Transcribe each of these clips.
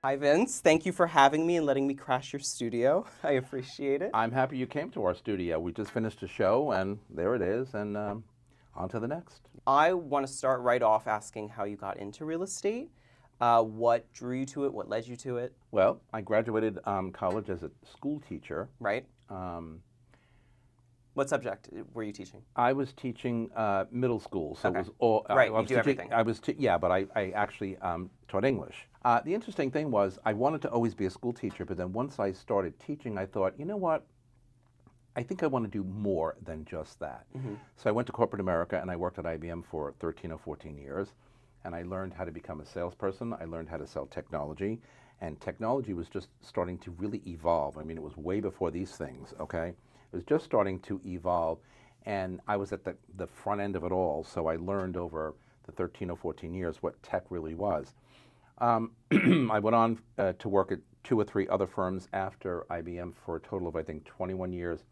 Hi, Vince. Thank you for having me and letting me crash your studio. I appreciate it. I'm happy you came to our studio. We just finished a show, and there it is, and on to the next. I want to start right off asking how you got into real estate. What drew you to it? What led you to it? Well, I graduated college as a school teacher. Right? Um, What subject were you teaching? I was teaching middle school, so it Okay. was all. Right, I you was do teaching. everything. Yeah, but I actually taught English. The interesting thing was I wanted to always be a school teacher, but then once I started teaching, I thought, you know what? I think I want to do more than just that. Hmm. So I went to corporate America and I worked at IBM for 13 or 14 years. And I learned how to become a salesperson. I learned how to sell technology. And technology was just starting to really evolve. I mean, it was way before these things, okay? It was just starting to evolve. And I was at the front end of it all. So I learned over the 13 or 14 years what tech really was. I went on to work at two or three other firms after IBM for a total of, I think, 21 years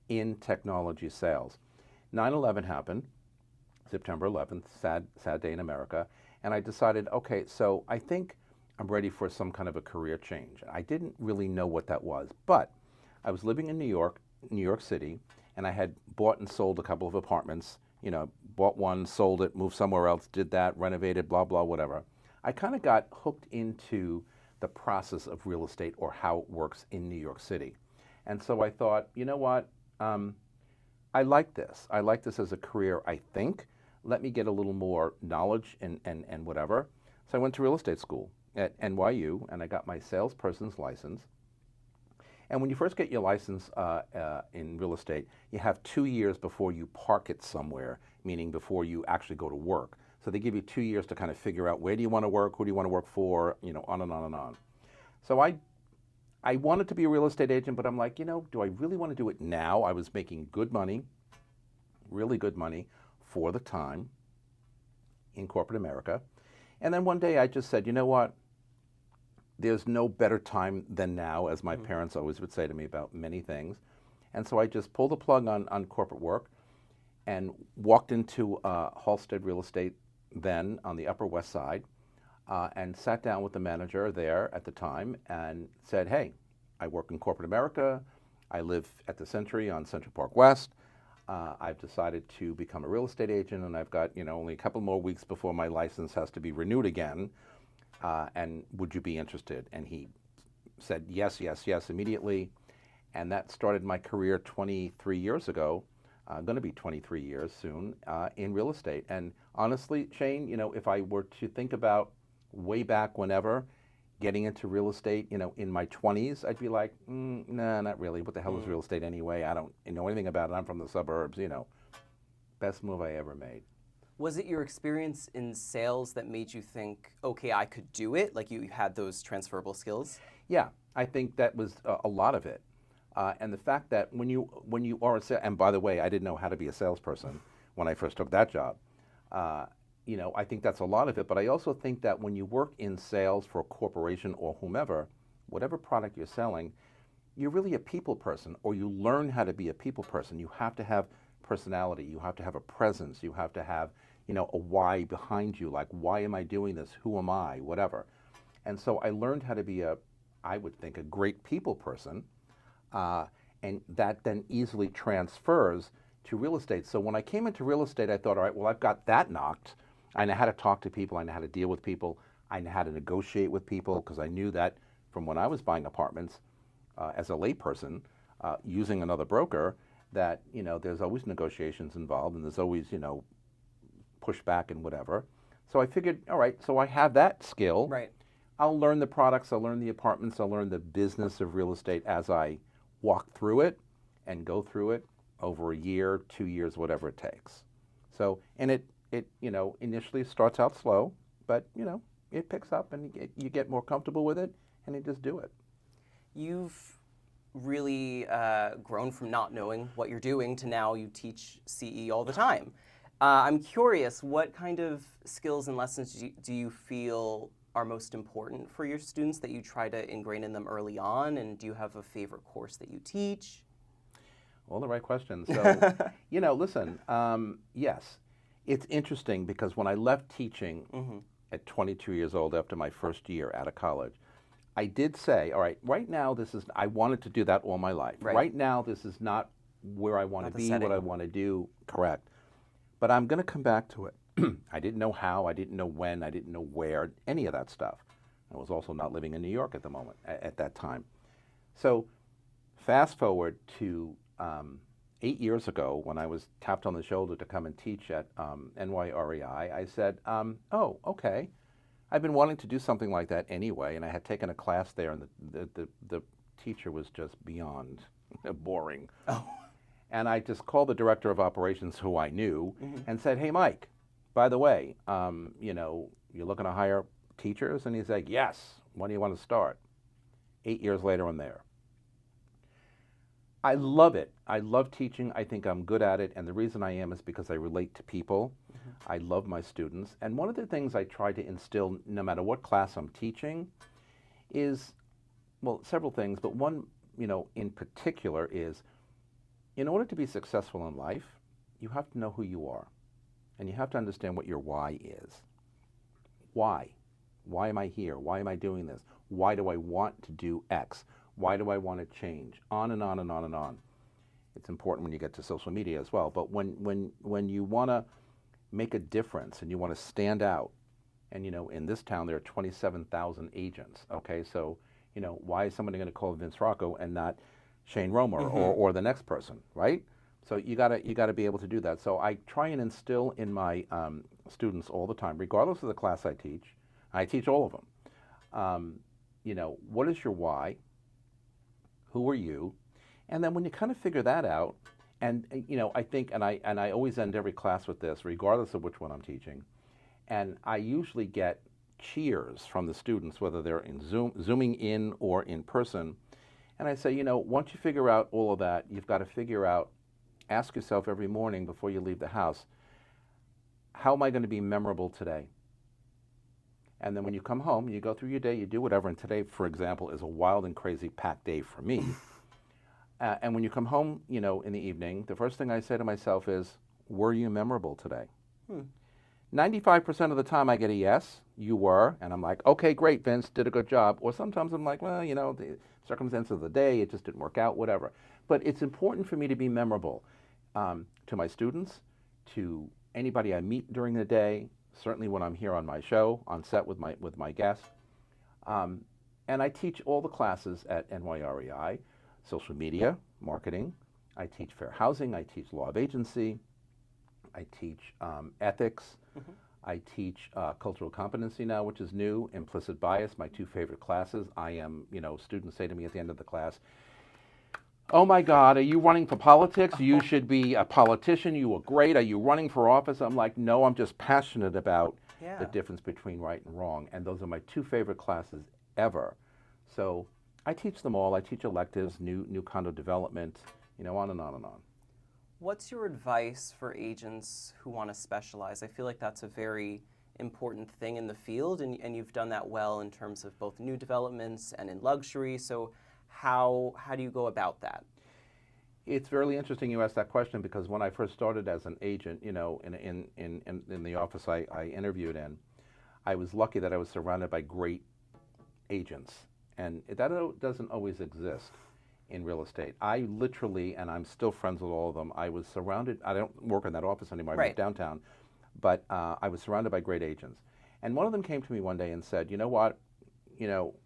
in technology sales. 9/11 happened, September 11th, sad day in America, and I decided, okay, so I think I'm ready for some kind of a career change. I didn't really know what that was, but I was living in New York City, and I had bought and sold a couple of apartments. You know, bought one, sold it, moved somewhere else, did that, renovated, blah, blah, whatever. I kind of got hooked into the process of real estate or how it works in New York City. And so I thought, you know what? Um, I like this. I like this as a career, I think. Let me get a little more knowledge and whatever. So I went to real estate school at NYU and I got my salesperson's license. And when you first get your license in real estate, you have 2 years before you park it somewhere, meaning before you actually go to work. So they give you 2 years to kind of figure out where do you want to work, who do you want to work for, you know, on and on and on. So I wanted to be a real estate agent, but I'm like, you know, do I really want to do it now? I was making good money, really good money for the time in corporate America. And then one day I just said, you know what? There's no better time than now, as my Hmm. parents always would say to me about many things. And so I just pulled the plug on corporate work and walked into Halstead Real Estate then on the Upper West Side and sat down with the manager there at the time and said, hey, I work in corporate America. I live at the Century on Central Park West. I've decided to become a real estate agent, and I've got only a couple more weeks before my license has to be renewed again. And would you be interested? And he said yes, yes, yes immediately, and that started my career 23 years ago. Going to be 23 years soon in real estate. And honestly, Shane, if I were to think about way back whenever getting into real estate, in my 20s, I'd be like, nah, not really. What the hell is Mm. real estate anyway? I don't know anything about it. I'm from the suburbs. Best move I ever made. Was it your experience in sales that made you think, okay, I could do it? Like you had those transferable skills? Yeah, I think that was a lot of it. And the fact that when you are and by the way, I didn't know how to be a salesperson when I first took that job. Uh, I think that's a lot of it. But I also think that when you work in sales for a corporation or whomever, whatever product you're selling, you're really a people person, or you learn how to be a people person. You have to have personality. You have to have a presence. You have to have, a why behind you. Like, why am I doing this? Who am I? Whatever. And so I learned how to be I would think, a great people person. Uh, and that then easily transfers to real estate. So when I came into real estate, I thought, all right, well, I've got that knocked. I know how to talk to people. I know how to deal with people. I know how to negotiate with people because I knew that from when I was buying apartments as a layperson using another broker that, there's always negotiations involved and there's always, pushback and whatever. So I figured, all right, so I have that skill. Right. I'll learn the products, I'll learn the apartments, I'll learn the business of real estate as I walk through it and go through it over a year, 2 years, whatever it takes. So, and it initially starts out slow, but, it picks up and you get more comfortable with it and you just do it. You've really grown from not knowing what you're doing to now you teach CE all the time. I'm curious, what kind of skills and lessons do you feel are most important for your students that you try to ingrain in them early on? And do you have a favorite course that you teach? All the right questions. So, listen, yes, it's interesting because when I left teaching Hmm. at 22 years old after my first year out of college, I did say, all right, right now I wanted to do that all my life. Right. Right now this is not where I want to Not the be, what setting. I want to do, correct. But I'm going to come back to it. I didn't know how, I didn't know when, I didn't know where, any of that stuff. I was also not living in New York at the moment, at that time. So fast forward to 8 years ago when I was tapped on the shoulder to come and teach at NYREI, I said, oh, okay. I've been wanting to do something like that anyway, and I had taken a class there, and the teacher was just beyond boring. Oh. And I just called the director of operations, who I knew, and said, hey, Mike, by the way, you're looking to hire teachers? And he's like, yes. When do you want to start? 8 years later, I'm there. I love it. I love teaching. I think I'm good at it. And the reason I am is because I relate to people. I love my students. And one of the things I try to instill, no matter what class I'm teaching, is, well, several things, but one, in particular is, in order to be successful in life, you have to know who you are. And you have to understand what your why is. Why? Why am I here? Why am I doing this? Why do I want to do X? Why do I want to change? On and on and on and on. It's important when you get to social media as well. But when you want to make a difference and you want to stand out, and in this town there are 27,000 agents. Okay, so why is somebody going to call Vince Rocco and not Shane Romer or the next person, right? So you gotta be able to do that. So I try and instill in my students all the time, regardless of the class I teach all of them. What is your why? Who are you? And then when you kind of figure that out, and I think, and I always end every class with this, regardless of which one I'm teaching, and I usually get cheers from the students, whether they're in zooming in or in person. And I say, once you figure out all of that, you've got to figure out, ask yourself every morning before you leave the house, how am I going to be memorable today? And then when you come home, you go through your day, you do whatever. And today, for example, is a wild and crazy packed day for me. And when you come home, in the evening, the first thing I say to myself is, were you memorable today? 95% of the time I get a yes, you were. And I'm like, okay, great, Vince, did a good job. Or sometimes I'm like, well, the circumstances of the day, it just didn't work out, whatever. But it's important for me to be memorable to my students, to anybody I meet during the day, certainly when I'm here on my show, on set with my guests. And I teach all the classes at NYREI, social media, marketing. I teach fair housing. I teach law of agency. I teach ethics. I teach cultural competency now, which is new, implicit bias, my two favorite classes. I am, students say to me at the end of the class, oh my God, are you running for politics? You should be a politician. You were great. Are you running for office? I'm like, no, I'm just passionate about the difference between right and wrong. And those are my two favorite classes ever. So I teach them all. I teach electives, new condo development, on and on and on. What's your advice for agents who want to specialize? I feel like that's a very important thing in the field, and you've done that well in terms of both new developments and in luxury. So how do you go about that? It's really interesting you asked that question, because when I first started as an agent, in the office I interviewed in, I was lucky that I was surrounded by great agents, and that doesn't always exist in real estate. I literally, and I'm still friends with all of them, I was surrounded, I don't work in that office anymore, I moved downtown, but I was surrounded by great agents. And one of them came to me one day and said, you know what,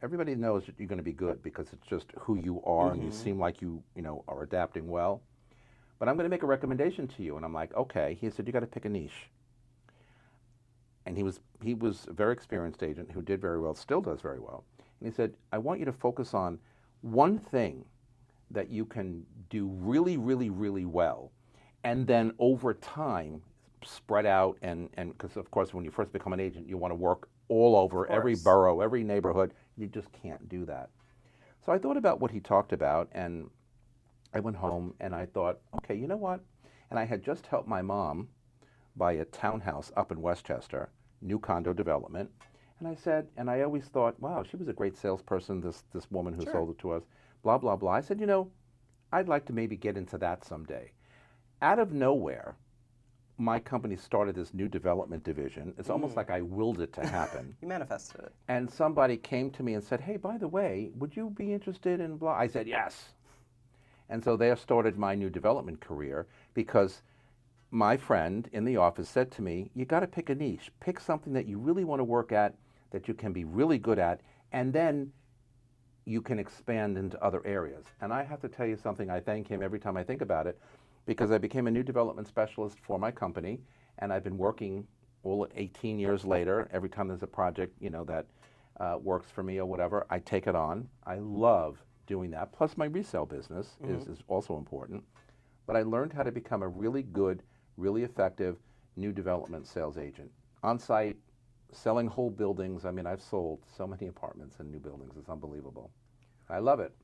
everybody knows that you're going to be good because it's just who you are, and you seem like you are adapting well. But I'm going to make a recommendation to you. And I'm like, okay. He said, you got to pick a niche. And he was a very experienced agent who did very well, still does very well. And he said, I want you to focus on one thing that you can do really, really, really well, and then over time spread out, and because of course when you first become an agent you want to work all over every borough, every neighborhood. You just can't do that. So I thought about what he talked about, and I went home and I thought, okay, you know what? And I had just helped my mom buy a townhouse up in Westchester, new condo development. And I said, and I always thought, wow, she was a great salesperson, this woman who sold it to us, blah, blah, blah. I said, I'd like to maybe get into that someday. Out of nowhere, my company started this new development division. It's almost like I willed it to happen. You manifested it. And somebody came to me and said, hey, by the way, would you be interested in blah? I said, yes. And so there started my new development career, because my friend in the office said to me, you got to pick a niche. Pick something that you really want to work at, that you can be really good at, and then you can expand into other areas. And I have to tell you something, I thank him every time I think about it, because I became a new development specialist for my company, and I've been working all 18 years later. Every time there's a project, that works for me or whatever, I take it on. I love doing that. Plus my resale business is also important. But I learned how to become a really good, really effective new development sales agent. On site, selling whole buildings. I mean, I've sold so many apartments and new buildings. It's unbelievable. I love it.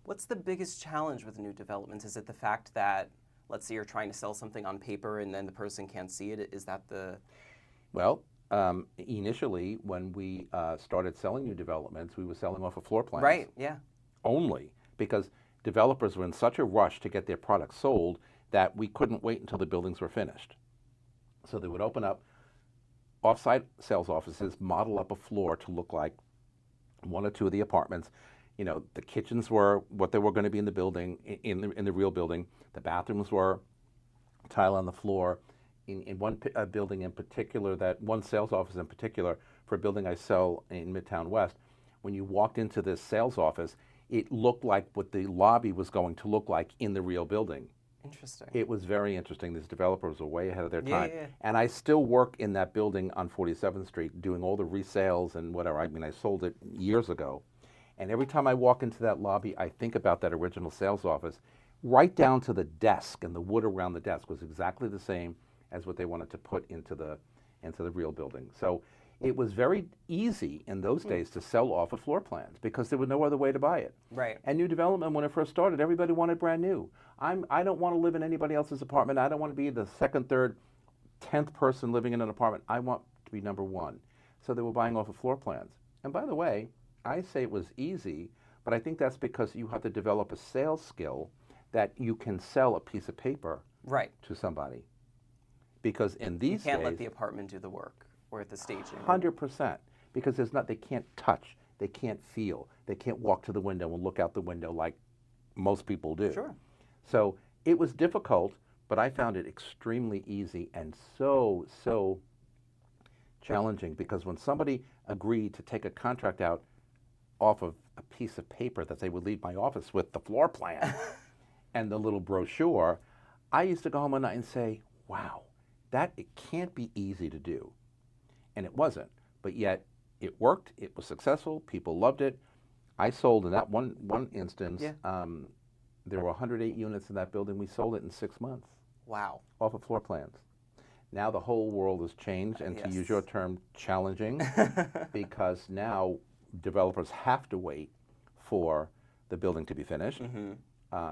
What's the biggest challenge with new developments? Is it the fact that, let's say you're trying to sell something on paper and then the person can't see it? Is that the... Well, initially, when we started selling new developments, we were selling off of floor plans. Right, yeah. Only because developers were in such a rush to get their products sold that we couldn't wait until the buildings were finished. So they would open up off-site sales offices, model up a floor to look like one or two of the apartments. The kitchens were what they were going to be in the building, in the real building. The bathrooms were tile on the floor. In one building in particular, that one sales office in particular, for a building I sell in Midtown West, when you walked into this sales office, it looked like what the lobby was going to look like in the real building. Interesting. It was very interesting. These developers were way ahead of their time. Yeah. And I still work in that building on 47th Street doing all the resales and whatever. I mean, I sold it years ago. And every time I walk into that lobby, I think about that original sales office, right down to the desk, and the wood around the desk was exactly the same as what they wanted to put into the real building. So it was very easy in those days to sell off of floor plans because there was no other way to buy it. Right. And new development, when it first started, everybody wanted brand new. I don't want to live in anybody else's apartment. I don't want to be the second, third, 10th person living in an apartment. I want to be number one. So they were buying off of floor plans. And by the way, I say it was easy, but I think that's because you have to develop a sales skill that you can sell a piece of paper Right. to somebody. Because in these days, You can't let the apartment do the work or the staging. 100%. Because they can't touch, they can't feel, they can't walk to the window and look out the window like most people do. Sure. So it was difficult, but I found it extremely easy and so challenging, because when somebody agreed to take a contract out off of a piece of paper that they would leave my office with, the floor plan and the little brochure, I used to go home one night and say, wow, it can't be easy to do. And it wasn't, but yet it worked, it was successful, people loved it. I sold in that one instance, there were 108 units in that building. We sold it in 6 months. Wow. Off of floor plans. Now the whole world has changed, and to use your term, challenging, because now developers have to wait for the building to be finished,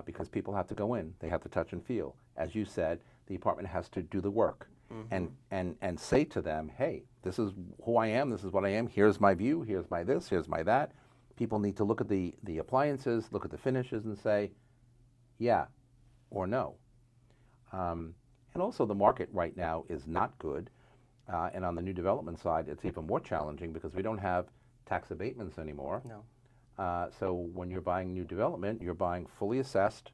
because people have to go in, they have to touch and feel. As you said, the apartment has to do the work, and say to them, hey, this is who I am, this is what I am, here's my view, here's my this, here's my that. People need to look at the appliances, look at the finishes, and say, yeah or no. And also the market right now is not good. And on the new development side, it's even more challenging because we don't have tax abatements anymore. No. So when you're buying new development, you're buying fully assessed,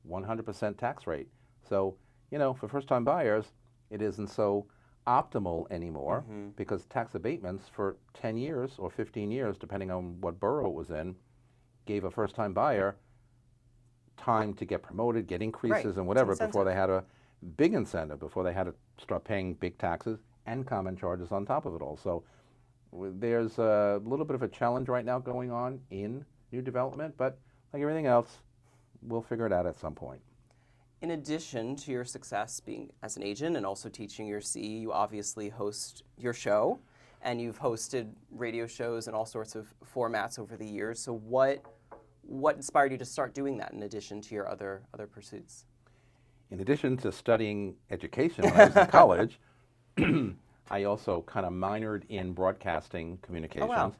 100% tax rate. So, for first-time buyers, it isn't so optimal anymore, because tax abatements for 10 years or 15 years, depending on what borough it was in, gave a first-time buyer time to get promoted, get increases and whatever, before they had a big incentive, before they had to start paying big taxes and common charges on top of it all. So there's a little bit of a challenge right now going on in new development, but like everything else, we'll figure it out at some point. In addition to your success being as an agent and also teaching your CE, you obviously host your show, and you've hosted radio shows in all sorts of formats over the years. So what inspired you to start doing that in addition to your other pursuits? In addition to studying education when I was in college, I also kind of minored in broadcasting communications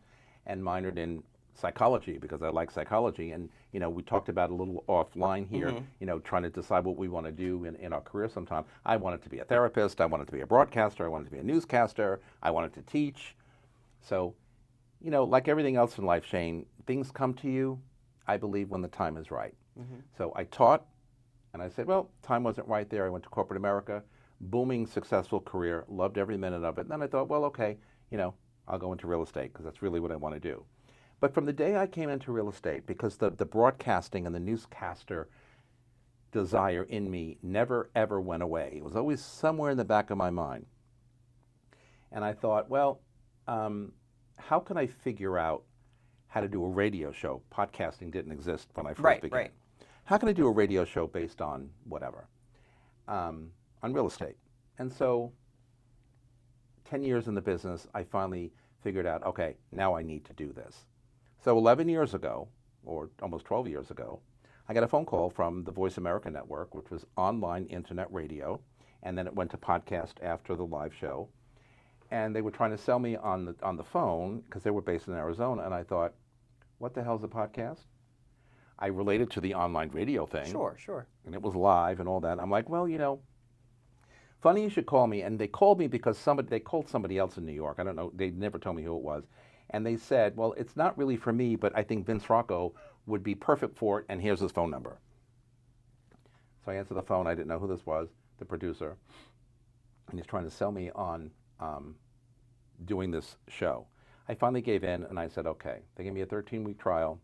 and minored in psychology because I like psychology. And, we talked about a little offline here, trying to decide what we want to do in our career sometime. I wanted to be a therapist. I wanted to be a broadcaster. I wanted to be a newscaster. I wanted to teach. So, like everything else in life, Shane, things come to you, I believe, when the time is right. So I taught, and I said, well, time wasn't right there. I went to corporate America, booming, successful career, loved every minute of it. And then I thought, well, okay, I'll go into real estate because that's really what I want to do. But from the day I came into real estate, because the broadcasting and the newscaster desire in me never, ever went away. It was always somewhere in the back of my mind. And I thought, well, how can I figure out how to do a radio show? Podcasting didn't exist when I first began. Right. How can I do a radio show based on whatever, on real estate? And so 10 years in the business, I finally figured out, okay, now I need to do this. So 11 years ago, or almost 12 years ago, I got a phone call from the Voice America Network, which was online internet radio, and then it went to podcast after the live show. And they were trying to sell me on the phone because they were based in Arizona, and I thought, what the hell's a podcast? I related to the online radio thing. Sure. And it was live and all that. I'm like, well, funny you should call me. And they called me because they called somebody else in New York. I don't know. They never told me who it was. And they said, well, it's not really for me, but I think Vince Rocco would be perfect for it, and here's his phone number. So I answered the phone. I didn't know who this was, the producer. And he's trying to sell me on doing this show. I finally gave in, and I said, okay. They gave me a 13-week trial.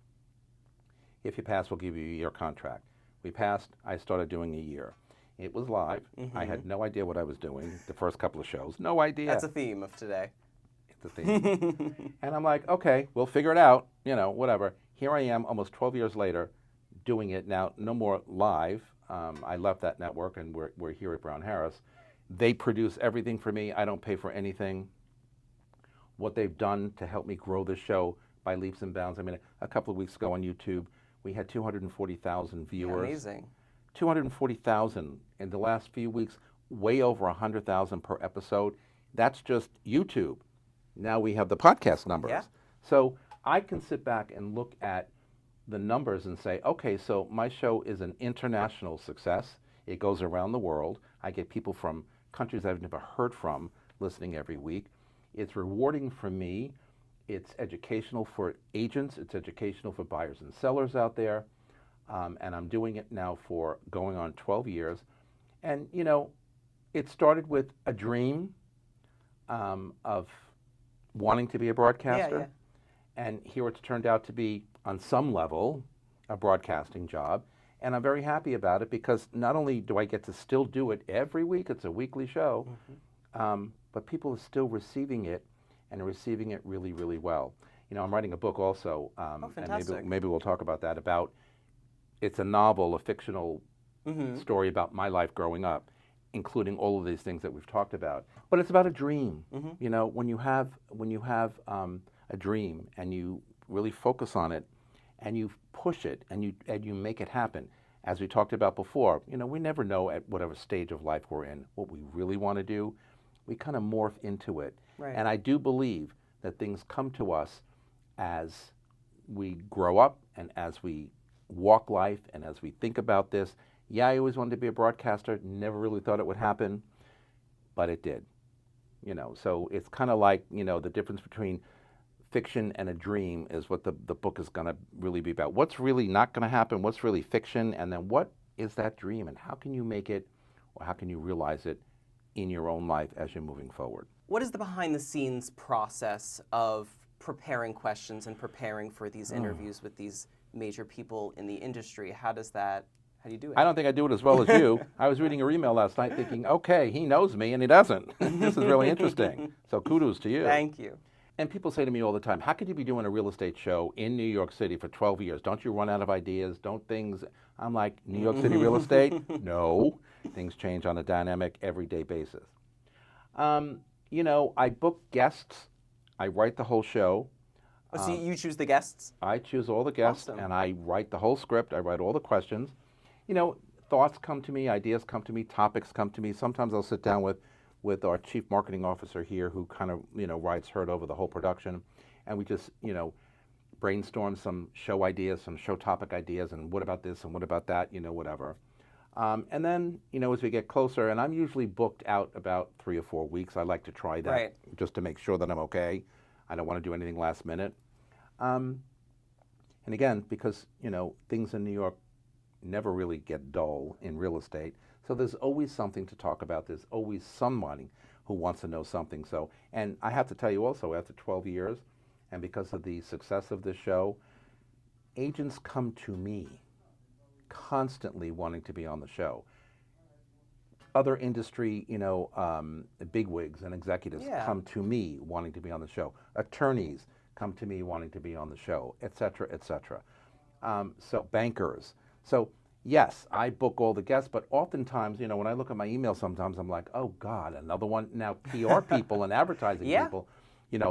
If you pass, we'll give you a year contract. We passed. I started doing a year. It was live. I had no idea what I was doing the first couple of shows. No idea. That's a theme of today. It's a theme. And I'm like, okay, we'll figure it out, whatever. Here I am almost 12 years later doing it. Now, no more live. I left that network, and we're here at Brown Harris. They produce everything for me. I don't pay for anything. What they've done to help me grow the show by leaps and bounds. I mean, a couple of weeks ago on YouTube, we had 240,000 viewers. Amazing. 240,000 in the last few weeks, way over 100,000 per episode. That's just YouTube. Now we have the podcast numbers. Yeah. So I can sit back and look at the numbers and say, okay, so my show is an international success. It goes around the world. I get people from countries I've never heard from listening every week. It's rewarding for me. It's educational for agents. It's educational for buyers and sellers out there. And I'm doing it now for going on 12 years. And, it started with a dream of wanting to be a broadcaster. Yeah. And here it's turned out to be, on some level, a broadcasting job. And I'm very happy about it because not only do I get to still do it every week, it's a weekly show, but people are still receiving it and receiving it really, really well. I'm writing a book also, and maybe we'll talk about that, it's a novel, a fictional story about my life growing up, including all of these things that we've talked about. But it's about a dream. When you have a dream and you really focus on it and you push it and you make it happen. As we talked about before, we never know at whatever stage of life we're in what we really want to do. We kind of morph into it. Right. And I do believe that things come to us as we grow up and as we walk life and as we think about this. Yeah, I always wanted to be a broadcaster, never really thought it would happen, but it did. So it's kind of like, the difference between fiction and a dream is what the book is going to really be about. What's really not going to happen, what's really fiction, and then what is that dream, and how can you make it, or how can you realize it in your own life as you're moving forward? What is the behind-the-scenes process of preparing questions and preparing for these interviews with these major people in the industry? How do you do it? I don't think I do it as well as you. I was reading your email last night thinking, okay, he knows me and he doesn't. This is really interesting. So kudos to you. Thank you. And people say to me all the time, how could you be doing a real estate show in New York City for 12 years? Don't you run out of ideas? Don't things... I'm like, New York City real estate? No. Things change on a dynamic, everyday basis. I book guests. I write the whole show. So you choose the guests? I choose all the guests, Awesome. and I write the whole script. I write all the questions. Thoughts come to me, ideas come to me, topics come to me. Sometimes I'll sit down with our chief marketing officer here who kind of, rides herd over the whole production. And we just, brainstorm some show ideas, some show topic ideas, and what about this and what about that, whatever. And then, as we get closer, and I'm usually booked out about 3 or 4 weeks. I like to try that Right. just to make sure that I'm okay. I don't want to do anything last minute. Um, and again, because, things in New York never really get dull in real estate. So there's always something to talk about. There's always someone who wants to know something. So, and I have to tell you also, after 12 years, and because of the success of this show, agents come to me constantly wanting to be on the show. Other industry, bigwigs and executives Yeah. come to me wanting to be on the show. Attorneys come to me wanting to be on the show, et cetera, et cetera. So bankers. So yes, I book all the guests, but oftentimes, when I look at my email, sometimes I'm like, oh God, another one. Now PR people and advertising Yeah. people,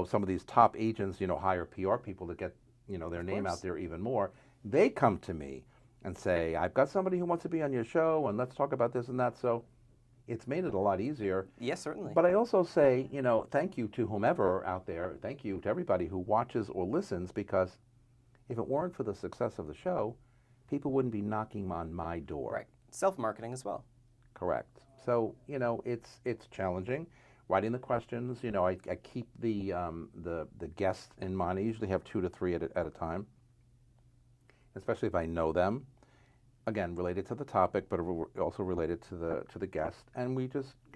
some of these top agents, hire PR people to get, their name course. out there even more. They come to me and say, I've got somebody who wants to be on your show, and let's talk about this and that. So it's made it a lot easier. Yes, certainly. But I also say, thank you to whomever out there. Thank you to everybody who watches or listens, because if it weren't for the success of the show, people wouldn't be knocking on my door. Right. Self-marketing as well. Correct. So, it's challenging. Writing the questions, I keep the guests in mind. I usually have 2 to 3 at a time, especially if I know them. Again, related to the topic, but also related to the guest, and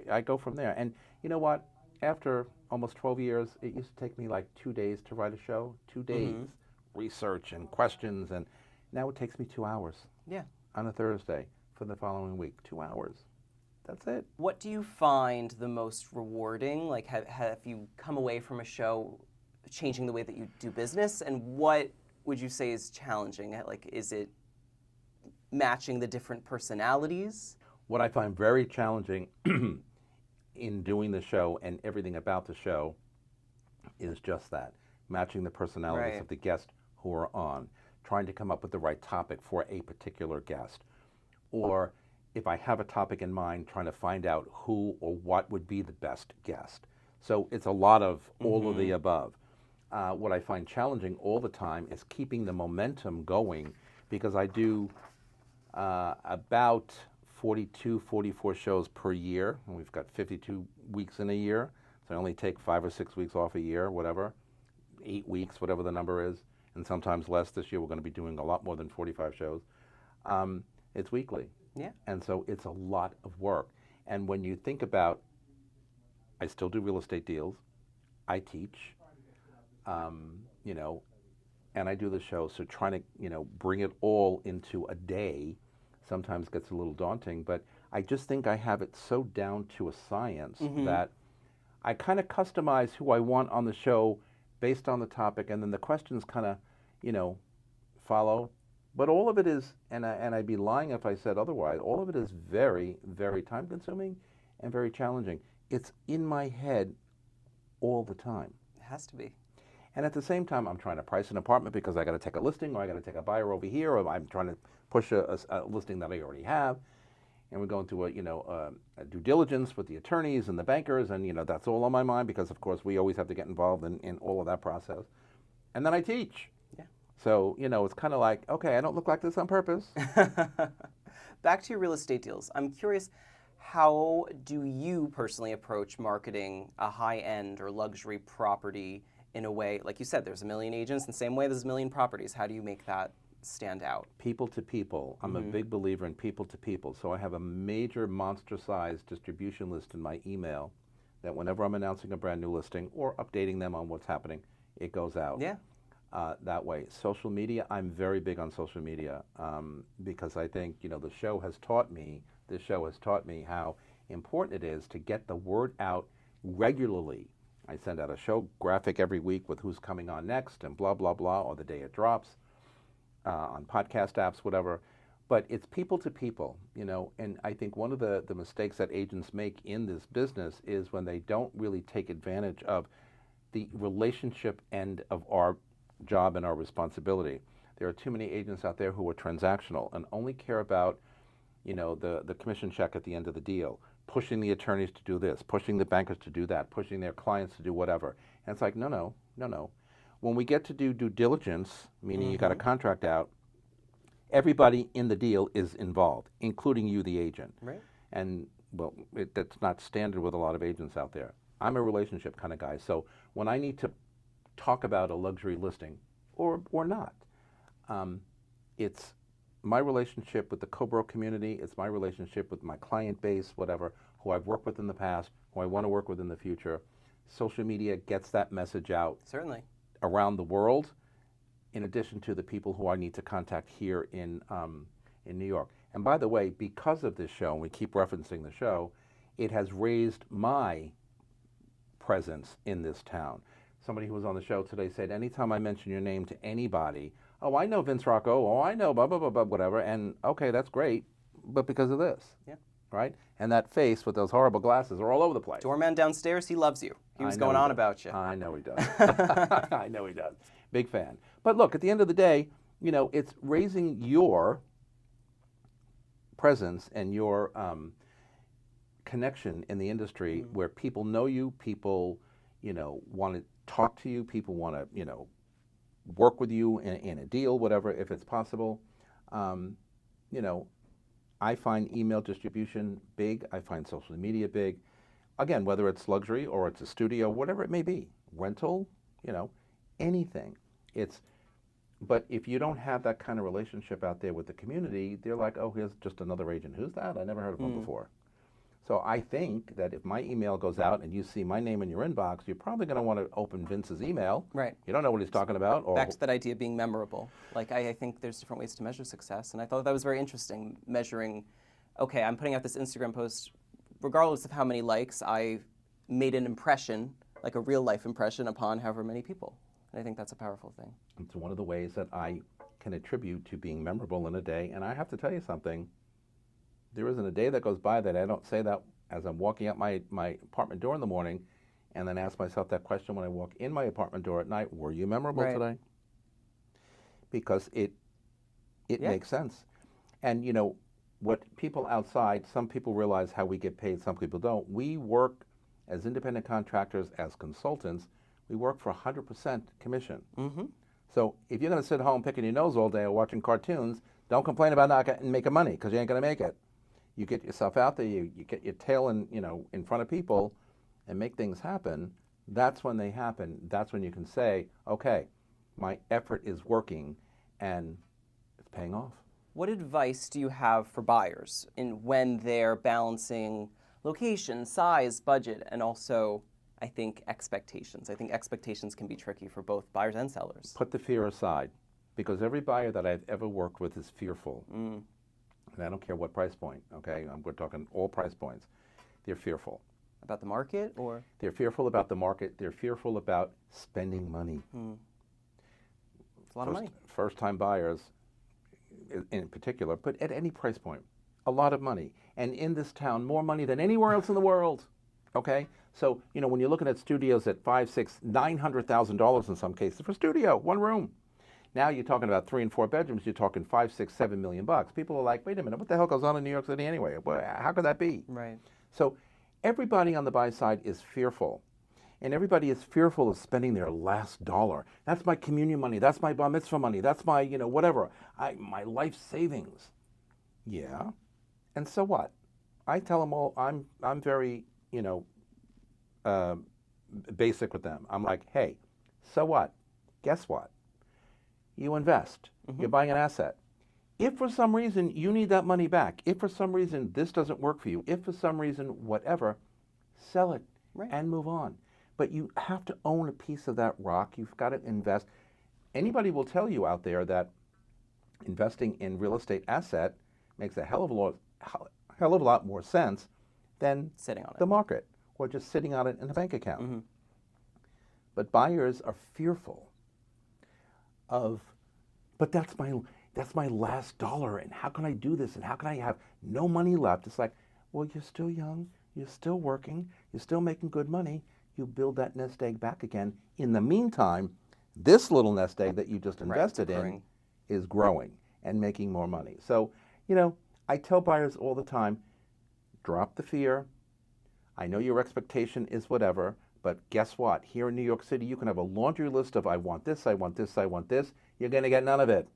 I go from there. And you know what? After almost 12 years, it used to take me like 2 days to write a show. 2 days, research and questions, and now it takes me 2 hours. Yeah. On a Thursday for the following week, 2 hours. That's it. What do you find the most rewarding? Like, have you come away from a show changing the way that you do business? And what would you say is challenging? Like, is it matching the different personalities? What I find very challenging in doing the show and everything about the show is just that, matching the personalities Right. of the guests who are on, trying to come up with the right topic for a particular guest. Or if I have a topic in mind, trying to find out who or what would be the best guest. So it's a lot of all of the above. What I find challenging all the time is keeping the momentum going, because I do about 42, 44 shows per year, and we've got 52 weeks in a year, so I only take 5 or 6 weeks off a year, whatever, 8 weeks, whatever the number is, and sometimes less. This year we're going to be doing a lot more than 45 shows. It's weekly. Yeah. And so it's a lot of work. And when you think about, I still do real estate deals, I teach, and I do the show, so trying to, bring it all into a day sometimes gets a little daunting, but I just think I have it so down to a science that I kind of customize who I want on the show based on the topic, and then the questions kind of, follow. But all of it is, and I'd be lying if I said otherwise, all of it is very, very time consuming and very challenging. It's in my head all the time. It has to be. And at the same time, I'm trying to price an apartment because I got to take a listing, or I got to take a buyer over here, or I'm trying to push a listing that I already have. And we're going through a due diligence with the attorneys and the bankers, and that's all on my mind, because of course we always have to get involved in all of that process. And then I teach. Yeah. So it's kind of like, okay, I don't look like this on purpose. Back to your real estate deals. I'm curious, how do you personally approach marketing a high-end or luxury property in a way, like you said, there's a million agents, in the same way there's a million properties. How do you make that stand out? People to people. I'm a big believer in people to people. So I have a major monster-sized distribution list in my email that whenever I'm announcing a brand new listing or updating them on what's happening, it goes out. Yeah. That way. Social media, I'm very big on social media because I think, this show has taught me how important it is to get the word out regularly. I send out a show graphic every week with who's coming on next and blah, blah, blah, or the day it drops on podcast apps, whatever. But it's people to people, and I think one of the mistakes that agents make in this business is when they don't really take advantage of the relationship end of our job and our responsibility. There are too many agents out there who are transactional and only care about, the commission check at the end of the deal, pushing the attorneys to do this, pushing the bankers to do that, pushing their clients to do whatever. And it's like, no. when we get to do due diligence, meaning you got a contract out, everybody in the deal is involved, including you, the agent. Right. And well, that's not standard with a lot of agents out there. I'm a relationship kind of guy, so when I need to talk about a luxury listing, or not, it's my relationship with the co-bro community. It's my relationship with my client base, whatever, who I've worked with in the past, who I want to work with in the future. Social media gets that message out Certainly. around the world, in addition to the people who I need to contact here in New York. And by the way, because of this show, and we keep referencing the show, it has raised my presence in this town. Somebody who was on the show today said, anytime I mention your name to anybody, oh, I know Vince Rocco, oh, I know blah, blah, blah, blah, whatever, and okay, that's great, but because of this. Yeah. Right? And that face with those horrible glasses are all over the place. Doorman downstairs, he loves you. He was going on about you. I know he does. I know he does. Big fan. But look, at the end of the day, it's raising your presence and your connection in the industry where people know you, people, want to talk to you, people want to, work with you in a deal, whatever, if it's possible. I find email distribution big. I find social media big. Again, whether it's luxury or it's a studio, whatever it may be, rental, anything. But if you don't have that kind of relationship out there with the community, they're like, oh, here's just another agent. Who's that? I never heard of him before. So I think that if my email goes out and you see my name in your inbox, you're probably going to want to open Vince's email. Right. You don't know what he's talking about. Or back to that idea of being memorable. Like, I think there's different ways to measure success, and I thought that was very interesting, measuring, okay, I'm putting out this Instagram post, regardless of how many likes, I made an impression, like a real-life impression, upon however many people. And I think that's a powerful thing. It's one of the ways that I can attribute to being memorable in a day, and I have to tell you something. There isn't a day that goes by that I don't say that as I'm walking out my apartment door in the morning, and then ask myself that question when I walk in my apartment door at night, were you memorable today? Because it makes sense. And what people outside, some people realize how we get paid, some people don't. We work as independent contractors, as consultants, we work for 100% commission. So if you're going to sit home picking your nose all day or watching cartoons, don't complain about not getting making money, because you ain't going to make it. You get yourself out there, you get your tail in front of people and make things happen. That's when they happen. That's when you can say, okay, my effort is working and it's paying off. What advice do you have for buyers when they're balancing location, size, budget, and also, I think, expectations? I think expectations can be tricky for both buyers and sellers. Put the fear aside, because every buyer that I've ever worked with is fearful. And I don't care what price point, okay? We're talking all price points. They're fearful. About the market, or? They're fearful about the market. They're fearful about spending money. It's a lot of money. First-time buyers in particular, but at any price point, a lot of money. And in this town, more money than anywhere else in the world, okay? So, when you're looking at studios at $500,000, $600,000, $900,000 in some cases for a studio, one room. Now you're talking about 3 and 4 bedrooms, you're talking $5, $6, $7 million. People are like, wait a minute, what the hell goes on in New York City anyway? How could that be? Right. So everybody on the buy side is fearful. And everybody is fearful of spending their last dollar. That's my communion money. That's my bar mitzvah money. That's my, whatever. My life savings. Yeah. And so what? I tell them all, I'm very, basic with them. I'm like, hey, so what? Guess what? You invest. You're buying an asset. If for some reason you need that money back, if for some reason this doesn't work for you, if for some reason whatever, sell it and move on. But you have to own a piece of that rock. You've got to invest. Anybody will tell you out there that investing in real estate asset makes a hell of a lot more sense than sitting on the market or just sitting on it in a bank account. But buyers are fearful of, but that's my last dollar, and how can I do this, and how can I have no money left? It's like, well, you're still young, you're still working, you're still making good money. You build that nest egg back again. In the meantime, this little nest egg that you just invested in is growing and making more money. So, I tell buyers all the time, drop the fear. I know your expectation is whatever, But guess what? Here in New York City, you can have a laundry list of I want this, I want this, I want this. You're going to get none of it.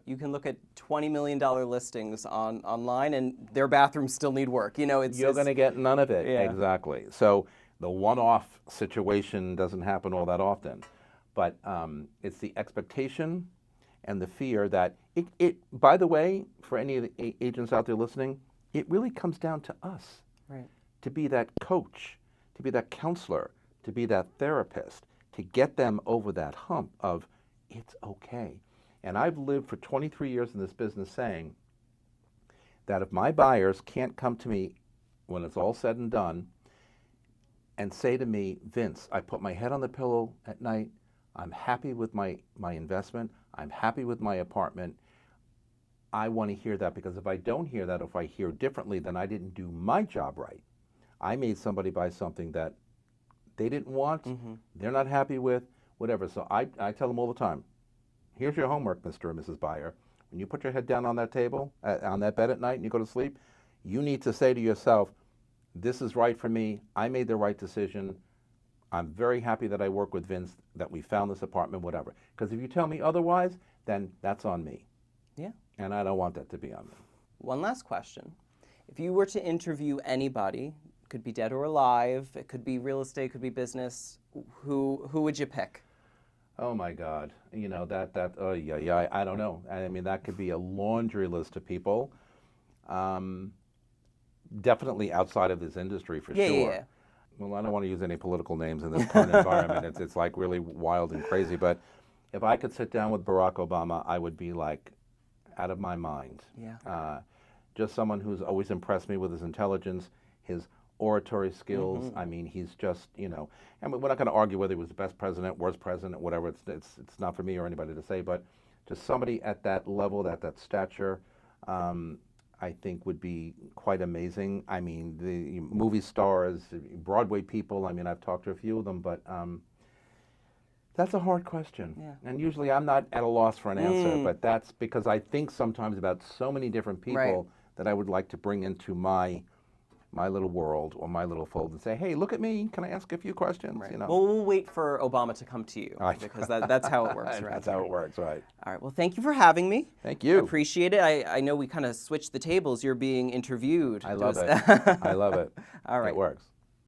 You can look at $20 million listings online, and their bathrooms still need work. You know, You're going to get none of it. Yeah. Exactly. So the one-off situation doesn't happen all that often. But it's the expectation and the fear that it, by the way, for any of the agents out there listening, it really comes down to us. Right. To be that coach, to be that counselor, to be that therapist, to get them over that hump of it's okay. And I've lived for 23 years in this business saying that if my buyers can't come to me when it's all said and done and say to me, Vince, I put my head on the pillow at night, I'm happy with my investment, I'm happy with my apartment, I want to hear that, because if I don't hear that, if I hear differently, then I didn't do my job right. I made somebody buy something that they didn't want, they're not happy with, whatever. So I tell them all the time, here's your homework, Mr. and Mrs. Buyer. When you put your head down on that table, on that bed at night, and you go to sleep, you need to say to yourself, this is right for me, I made the right decision, I'm very happy that I work with Vince, that we found this apartment, whatever. Because if you tell me otherwise, then that's on me. Yeah. And I don't want that to be on me. One last question. If you were to interview anybody, could be dead or alive, it could be real estate, could be business, who would you pick? Oh my God, you know, I don't know. I mean, that could be a laundry list of people. Definitely outside of this industry for sure. Yeah. Well, I don't want to use any political names in this current environment. It's like really wild and crazy. But if I could sit down with Barack Obama, I would be like out of my mind. Yeah. Just someone who's always impressed me with his intelligence, his oratory skills. I mean, he's just, you know, and we're not going to argue whether he was the best president, worst president, whatever. It's not for me or anybody to say, but just somebody at that level, at that stature, I think would be quite amazing. I mean, the movie stars, Broadway people, I mean, I've talked to a few of them, but that's a hard question. Yeah. And usually I'm not at a loss for an answer, but that's because I think sometimes about so many different people that I would like to bring into my little world or my little fold and say, hey, look at me, can I ask a few questions? Right. You know? Well, we'll wait for Obama to come to you, because that's how it works, right? That's how it works, right. All right, well, thank you for having me. Thank you. Appreciate it. I know we kind of switched the tables. You're being interviewed. I love it. I love it. All right. It works.